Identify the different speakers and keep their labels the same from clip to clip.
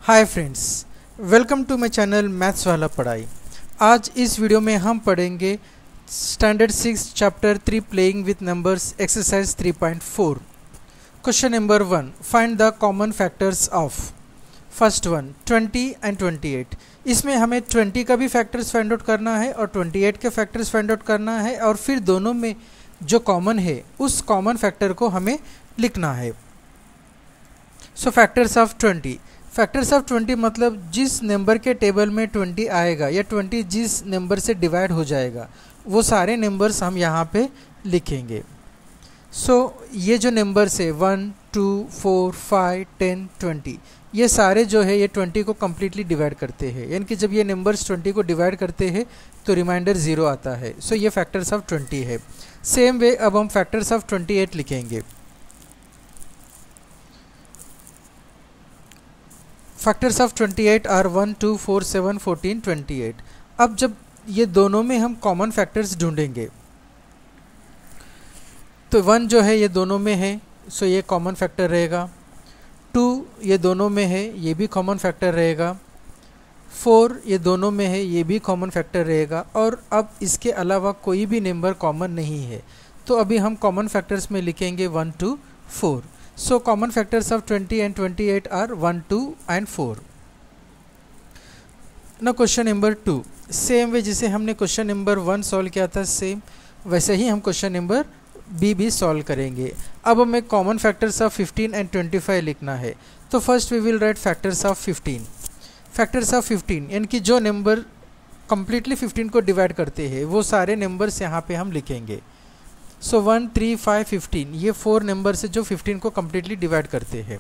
Speaker 1: Hi friends, welcome to my channel maths वाला पढ़ाई। आज इस वीडियो में हम पढ़ेंगे standard 6 chapter 3 playing with numbers exercise 3.4। Question number 1, find the common factors of. First one 20 and 28। इसमें हमें 20 का भी फैक्टर्स फाइंड आउट करना है और 28 के फैक्टर्स फाइंड आउट करना है, और फिर दोनों में जो कॉमन है उस कॉमन फैक्टर को हमें लिखना है। So factors of 20। Factors of 20 मतलब जिस नंबर के टेबल में 20 आएगा या 20 जिस नंबर से डिवाइड हो जाएगा वो सारे नंबर्स हम यहाँ पे लिखेंगे। सो ये जो नंबर्स है 1, 2, 4, 5, 10, 20, ये सारे जो है ये 20 को कम्प्लीटली डिवाइड करते हैं, यानी कि जब ये नंबर्स 20 को डिवाइड करते हैं तो रिमाइंडर 0 आता है। सो ये फैक्टर्स ऑफ 20 है। सेम वे अब हम फैक्टर्स ऑफ 28 लिखेंगे। Factors of 28 are 1, 2, 4, 7, 14, 28। अब जब ये दोनों में हम कॉमन फैक्टर्स ढूंढेंगे तो 1 जो है ये दोनों में है, सो ये कॉमन फैक्टर रहेगा। 2 ये दोनों में है, ये भी कॉमन फैक्टर रहेगा। 4 ये दोनों में है, ये भी कॉमन फैक्टर रहेगा। और अब इसके अलावा कोई भी नंबर कॉमन नहीं है, तो अभी हम कॉमन फैक्टर्स में लिखेंगे 1, 2, 4। So common factors of 20 and 28 are 1, 2 and 4. Now question number 2, same way जिसे हमने क्वेश्चन नंबर 1 सॉल्व किया था सेम वैसे ही हम क्वेश्चन नंबर बी भी सॉल्व करेंगे। अब हमें कॉमन फैक्टर्स ऑफ 15 एंड 25 लिखना है। तो first we will write factors of 15। Factors of 15 यानी कि जो नंबर कम्प्लीटली 15 को डिवाइड करते हैं वो सारे नंबर्स यहाँ पे हम लिखेंगे। सो 1, 3, 5, 15 ये 4 नंबर से जो 15 को कम्प्लीटली डिवाइड करते हैं।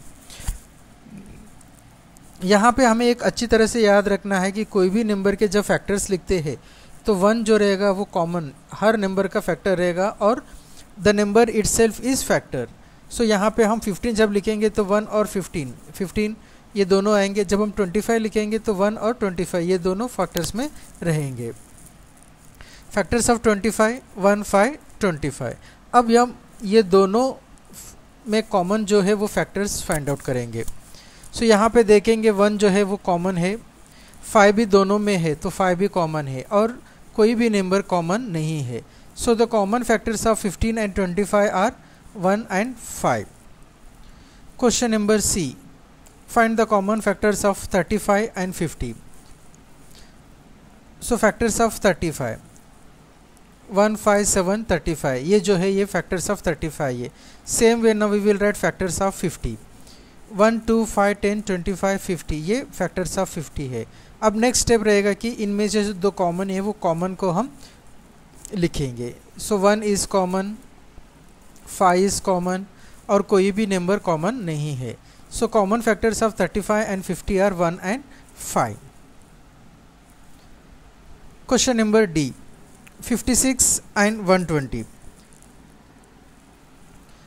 Speaker 1: यहाँ पे हमें एक अच्छी तरह से याद रखना है कि कोई भी नंबर के जब फैक्टर्स लिखते हैं तो 1 जो रहेगा वो कॉमन हर नंबर का फैक्टर रहेगा और the number itself is factor. So यहाँ पे हम 15 जब लिखेंगे तो 1 और 15 ये दोनों आएंगे। जब हम 25 लिखेंगे तो 1 और 25 ये दोनों फैक्टर्स में रहेंगे। Factors of 25 1, 5, 25। अब हम ये दोनों में कॉमन जो है वो फैक्टर्स फाइंड आउट करेंगे। सो यहाँ पे देखेंगे 1 जो है वो कॉमन है, 5 भी दोनों में है तो 5 भी कॉमन है और कोई भी नंबर कॉमन नहीं है। So the common factors of 15 and 25 are 1 and 5। Question number C, find the common factors of 35 and 50। So factors of 35 1, 5, 7, 35 ये जो है ये फैक्टर्स ऑफ 35 है। Same way now we will write factors of 50। 1, 2, 5, 10, 25, 50 ये factors of 50 है। अब next step रहेगा कि इनमें से जो दो कॉमन है वो कॉमन को हम लिखेंगे। So 1 is common, 5 is common और कोई भी नंबर कॉमन नहीं है। So common factors of 35 and 50 are 1 and 5। Question number D, 56 and 120।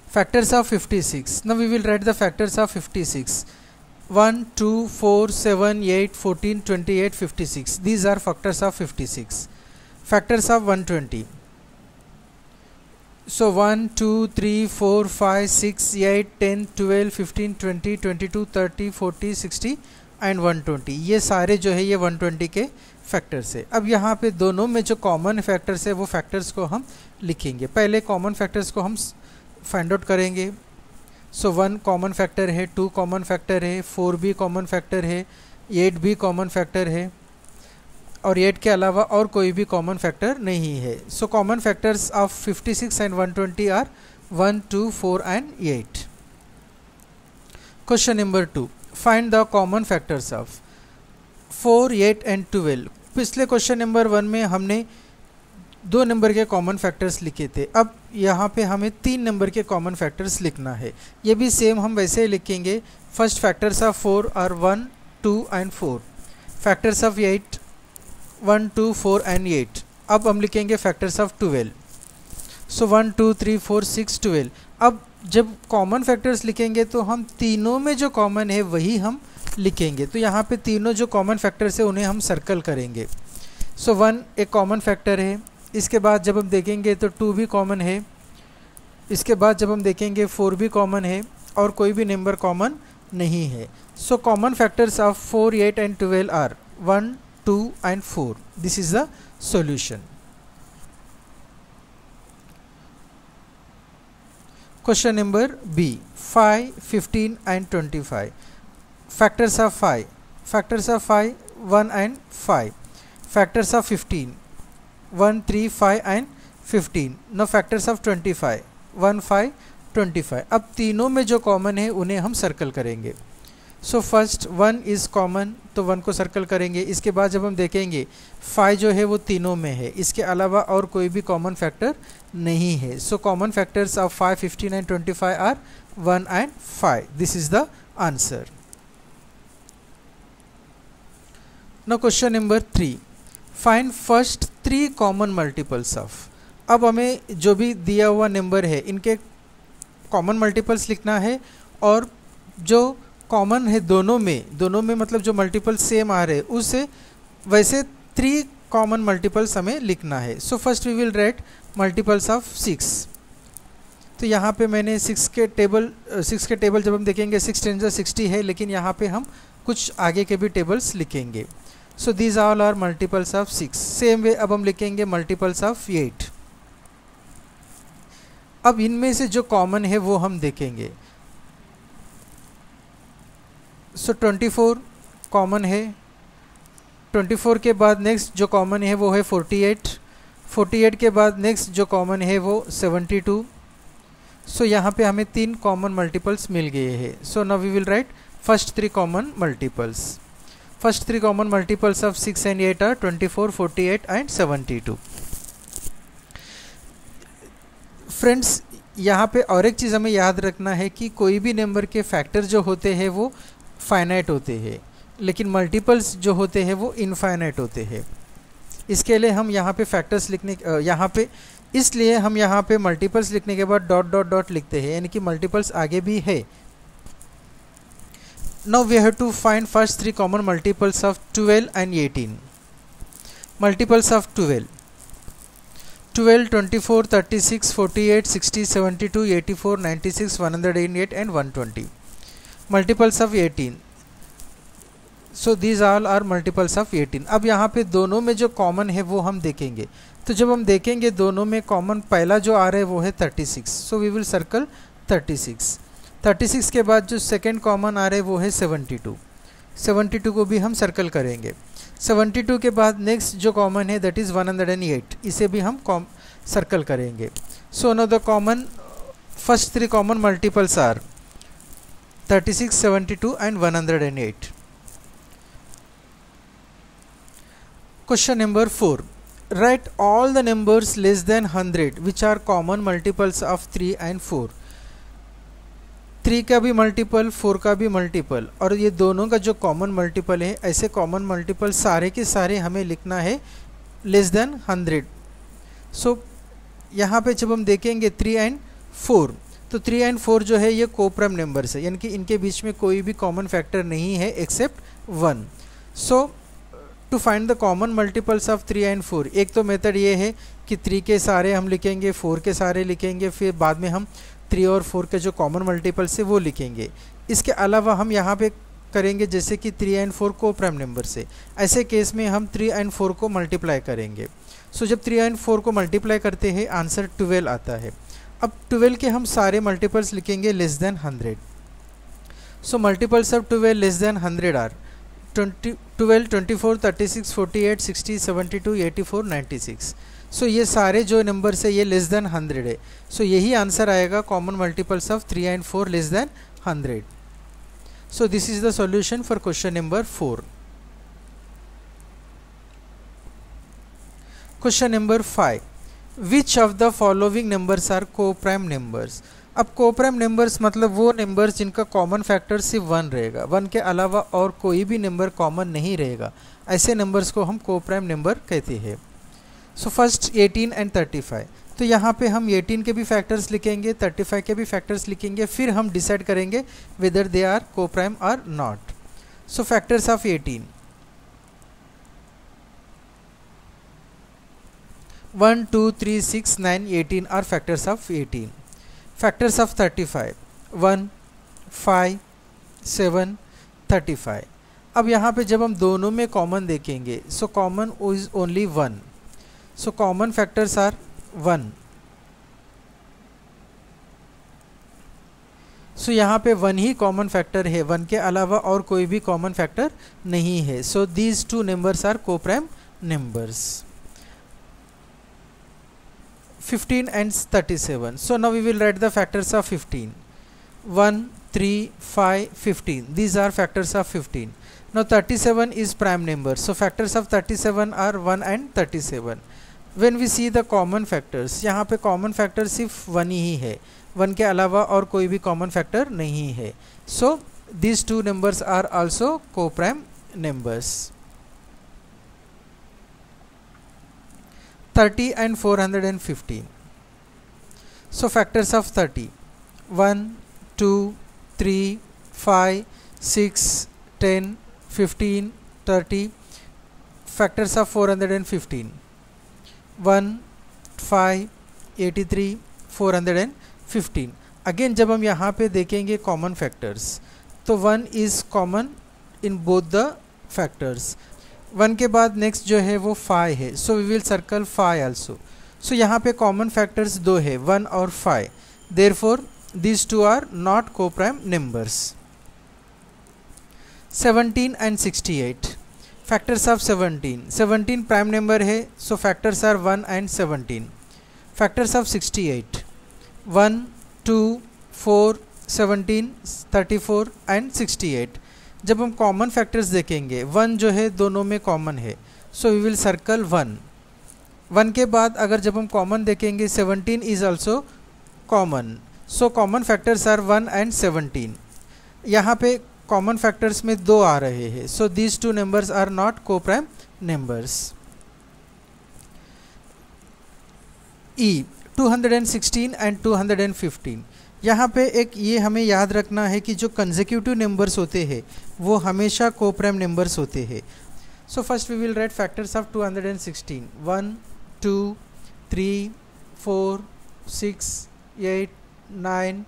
Speaker 1: Factors of 56. Now we will write the factors of 56. 1, 2, 4, 7, 8, 14, 28, 56. These are factors of 56. Factors of 120. So 1, 2, 3, 4, 5, 6, 8, 10, 12, 15, 20, 22, 30, 40, 60 and 120 ये सारे जो है ये 120 के फैक्टर्स है। अब यहाँ पे दोनों में जो कॉमन फैक्टर्स है वो फैक्टर्स को हम लिखेंगे। पहले कॉमन फैक्टर्स को हम फाइंड आउट करेंगे। सो 1 कॉमन फैक्टर है, 2 कॉमन फैक्टर है, 4 भी कॉमन फैक्टर है, 8 भी कॉमन फैक्टर है और 8 के अलावा और कोई भी कॉमन फैक्टर नहीं है। So common factors of 56 and 120 are 1, 2, 4 and 8। Question number 2, find the common factors of 4, 8 and 12। पिछले क्वेश्चन नंबर 1 में हमने 2 नंबर के कॉमन फैक्टर्स लिखे थे। अब यहाँ पे हमें 3 नंबर के कॉमन फैक्टर्स लिखना है। ये भी सेम हम वैसे ही लिखेंगे। First factors of 4 are 1, 2 and 4। Factors of 8 1, 2, 4 and 8। अब हम लिखेंगे फैक्टर्स ऑफ 12। सो 1, 2, 3, 4, 6, 12। अब जब कॉमन फैक्टर्स लिखेंगे तो हम तीनों में जो कॉमन है वही हम लिखेंगे। तो यहाँ पे तीनों जो कॉमन फैक्टर्स है उन्हें हम सर्कल करेंगे। सो 1 एक कॉमन फैक्टर है, इसके बाद जब हम देखेंगे तो 2 भी कॉमन है, इसके बाद जब हम देखेंगे 4 भी कॉमन है और कोई भी नंबर कॉमन नहीं है। So common factors of 4, 8 and 12 are 1, 2 and 4. This is the solution. Question number B. 5, 15 and 25. Factors of 5. Factors of 5, 1 and 5. Factors of 15, 1, 3, 5 and 15. Now factors of 25, 1, 5, 25. अब तीनों में जो कॉमन है उन्हें हम सर्कल करेंगे. सो फर्स्ट 1 इज़ कॉमन, तो 1 को सर्कल करेंगे. इसके बाद जब हम देखेंगे 5 जो है वो तीनों में है, इसके अलावा और कोई भी कॉमन फैक्टर नहीं है. So common factors of 5, 15 and 25 are 1 and 5. This is the answer. Now question number 3. Find first 3 common multiples of. अब हमें जो भी दिया हुआ नंबर है इनके कॉमन मल्टीपल्स लिखना है, और जो कॉमन है दोनों में मतलब जो मल्टीपल सेम आ रहे हैं उससे वैसे 3 कॉमन मल्टीपल्स हमें लिखना है. So first we will write multiples of 6. तो यहाँ पे मैंने 6 के टेबल जब हम देखेंगे 6 10 60 है, लेकिन यहाँ पे हम कुछ आगे के भी टेबल्स लिखेंगे. So these all are multiples of 6. Same way अब हम लिखेंगे मल्टीपल्स ऑफ 8. अब इनमें से जो कॉमन है वो हम देखेंगे. सो 24 कॉमन है. 24 के बाद नेक्स्ट जो कॉमन है वो है 48. 48 के बाद नेक्स्ट जो कॉमन है वो 72. सो यहाँ पे हमें 3 कॉमन मल्टीपल्स मिल गए हैं. So now we will write first 3 common multiples. First 3 common multiples of 6 and 8 are 24, 48 and 72. Friends, यहाँ पे और एक चीज़ हमें याद रखना है कि कोई भी नंबर के फैक्टर जो होते हैं वो फाइनाइट होते हैं, लेकिन मल्टीपल्स जो होते हैं वो इनफाइनाइट होते हैं. इसके लिए हम यहाँ पे फैक्टर्स इसलिए हम यहाँ पे मल्टीपल्स लिखने के बाद डॉट डॉट डॉट लिखते हैं, यानी कि मल्टीपल्स आगे भी है. Now we have to find first 3 common multiples of 12 and 18. Multiples of 12, 24, 36, 48, 60, 72, 84, 96, 108 and 120. Multiples of 18. So these all are multiples of 18. अब यहाँ पे दोनों में जो कॉमन है वो हम देखेंगे. तो जब हम देखेंगे दोनों में कॉमन पहला जो आ रहा है वो है 36. सो वी विल सर्कल 36. 36 के बाद जो सेकेंड कॉमन आ रहा है वो है 72. 72 को भी हम सर्कल करेंगे. 72 के बाद नेक्स्ट जो कॉमन है दैट इज़ 108. इसे भी हम सर्कल करेंगे. So now the common first 3 common multiples are 36, 72 and 108. Question number 4. Write all the numbers less than 100 which are common multiples of 3 and 4. 3 का भी मल्टीपल, 4 का भी मल्टीपल, और ये दोनों का जो कॉमन मल्टीपल है, ऐसे कॉमन मल्टीपल सारे के सारे हमें लिखना है लेस देन 100. सो यहाँ पे जब हम देखेंगे 3 एंड 4, तो 3 एंड 4 जो है ये कोप्राइम नंबर्स है, यानी कि इनके बीच में कोई भी कॉमन फैक्टर नहीं है except 1. So to find the common multiples of 3 and 4, एक तो मेथड ये है कि 3 के सारे हम लिखेंगे, 4 के सारे लिखेंगे, फिर बाद में हम 3 और 4 के जो कॉमन मल्टीपल्स है वो लिखेंगे. इसके अलावा हम यहाँ पे करेंगे जैसे कि 3 एंड 4 कोप्राइम नंबर से, ऐसे केस में हम 3 एंड 4 को मल्टीप्लाई करेंगे. सो जब 3 एंड 4 को मल्टीप्लाई करते हैं आंसर 12 आता है. अब 12 के हम सारे मल्टीपल्स लिखेंगे less than 100. So multiples of 12 less than 100 are 12, 24, 36, 48, 60, 72, 84, 96. So ये सारे जो नंबर्स है ये लेस देन 100 है. सो यही आंसर आएगा common multiples of 3 and 4 less than 100. So this is the solution for question number 4. Question number 5. Which of the following numbers are coprime numbers. अब coprime numbers मतलब वो नंबर्स जिनका common factor सिर्फ 1 रहेगा, 1 के अलावा और कोई भी नंबर कॉमन नहीं रहेगा, ऐसे नंबर्स को हम कोप्राइम नंबर कहते हैं. So first 18 and 35. तो यहाँ पे हम 18 के भी फैक्टर्स लिखेंगे, 35 के भी फैक्टर्स लिखेंगे, फिर हम डिसाइड करेंगे वेदर दे आर कोप्राइम और not. So factors of 18, 1, 2, 3, 6, 9, 18 are factors of 18. Factors of 35, 1, 5, 7, 35। अब यहाँ पे जब हम दोनों में कॉमन देखेंगे, so common is only 1, so common factors are 1। So यहाँ पे 1 ही कॉमन फैक्टर है, 1 के अलावा और कोई भी कॉमन फैक्टर नहीं है। So these two numbers are coprime numbers. 15 and 37. So now we will write the factors of 15. 1, 3, 5, 15. These are factors of 15. Now 37 is prime number. So factors of 37 are 1 and 37. When we see the common factors, यहाँ पे common factor सिर्फ 1 ही है, 1 के अलावा और कोई भी common factor नहीं है। So these two numbers are also co-prime numbers. 30 and 415. So factors of 30: 1, 2, 3, 5, 6, 10, 15, 30. Factors of 415: 1, 5, 83, 415. Again जब हम यहाँ पे देखेंगे कॉमन फैक्टर्स, तो 1 is common in both the factors. 1 के बाद नेक्स्ट जो है वो 5 है, so we will circle 5 also. So यहाँ पे कॉमन फैक्टर्स 2 है, 1 और 5, therefore these two are not coprime numbers. 17 and 68। Factors of 17 prime number है, so factors are 1 and 17। Factors of 68: 1, 2, 4, 17, 34 and 68। जब हम कॉमन फैक्टर्स देखेंगे, 1 जो है दोनों में कॉमन है, सो वी विल सर्कल 1। 1 के बाद अगर जब हम कॉमन देखेंगे, 17 is also common, so common factors are 1 and 17। यहाँ पे कॉमन फैक्टर्स में 2 आ रहे हैं, so these two numbers are not coprime numbers. E 216 and 215। यहाँ पे एक ये हमें याद रखना है कि जो कंसेक्यूटिव नंबर्स होते हैं वो हमेशा कोप्राइम नंबर्स होते हैं। So first we will write factors of 216: 1, 2, 3, 4, 6, 8, 9,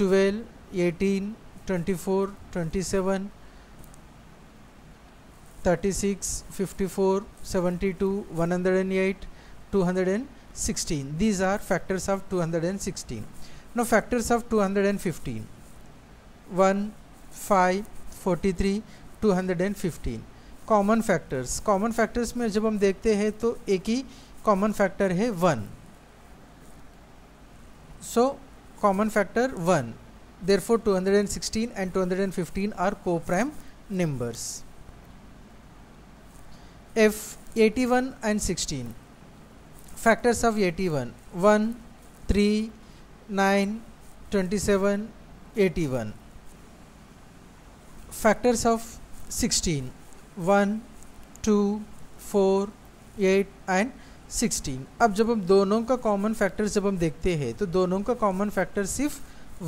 Speaker 1: 12, 18, 24, 27, 36, 54, 72, 108, 216. These are factors of 216. Now factors of 215: 1, 5, 43, 215. Common factors में जब हम देखते हैं तो एक ही कॉमन फैक्टर है 1, so common factor 1, therefore 216 and 215 are co-prime numbers. F 81 and 16. Factors of 81: 1, 3, 9, 27, 81. Factors of 16: 1, 2, 4, 8 and 16. अब जब हम दोनों का कॉमन फैक्टर जब हम देखते हैं तो दोनों का कॉमन फैक्टर सिर्फ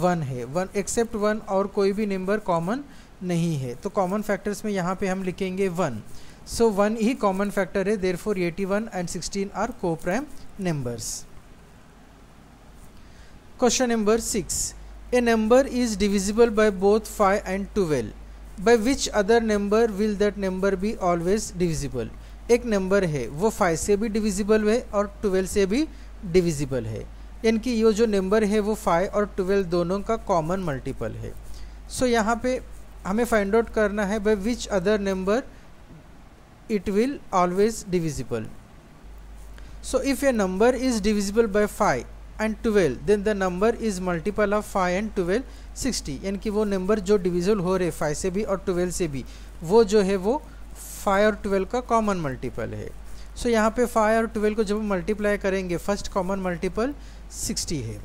Speaker 1: 1 है, 1 एक्सेप्ट 1 और कोई भी नंबर कॉमन नहीं है। तो कॉमन फैक्टर्स में यहाँ पे हम लिखेंगे 1, सो 1 ही कॉमन फैक्टर है, therefore 81 and 16 are coprime numbers. Question number 6. A number is divisible by both 5 and 12. By which other number will that number be always divisible? एक नंबर है वो 5 से भी डिविजिबल है और 12 से भी डिविजिबल है, यानी कि ये जो नंबर है वो 5 और 12 दोनों का कॉमन मल्टीपल है। सो यहाँ पे हमें फाइंड आउट करना है by which other number it will always divisible. So if a number is divisible by 5 and 12, then the number is multiple of 5 and 12 60, यानी कि वो नंबर जो डिविजिबल हो रहे 5 से भी और 12 से भी, वो जो है वो 5 और 12 का कॉमन मल्टीपल है। सो यहाँ पे 5 और 12 को जब हम मल्टीप्लाई करेंगे, फर्स्ट कॉमन मल्टीपल 60 है,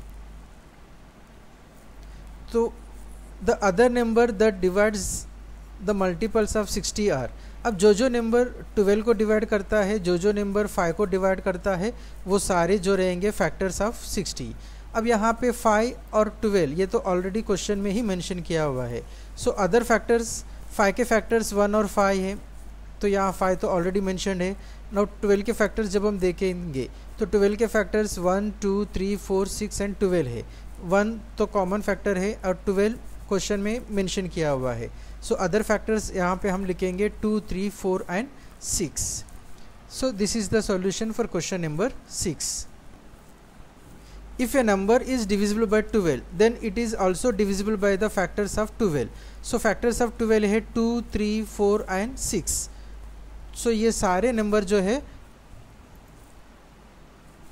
Speaker 1: तो the other number that divides the multiples of 60 are. अब जो नंबर 12 को डिवाइड करता है, जो नंबर 5 को डिवाइड करता है, वो सारे जो रहेंगे फैक्टर्स ऑफ 60। अब यहाँ पे 5 और 12 ये तो ऑलरेडी क्वेश्चन में ही मेंशन किया हुआ है। सो अदर फैक्टर्स, 5 के फैक्टर्स 1 और 5 है, तो यहाँ 5 तो ऑलरेडी मेंशनड है। नाउ 12 के फैक्टर्स जब हम देखेंगे तो 12 के फैक्टर्स 1, 2, 3, 4, 6 एंड 12 है। 1 तो कॉमन फैक्टर है और 12 क्वेश्चन में मेंशन किया हुआ है। सो अदर फैक्टर्स यहाँ पे हम लिखेंगे 2, 3, 4 and 6। So this is the solution for question number 6। If a number is divisible by 12, then it is also divisible by the factors of 12. So factors of 12 है 2, 3, 4 and 6. So ये सारे number जो है,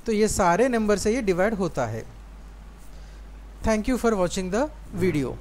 Speaker 1: तो ये सारे नंबर से ये डिवाइड होता है। Thank you for watching the video.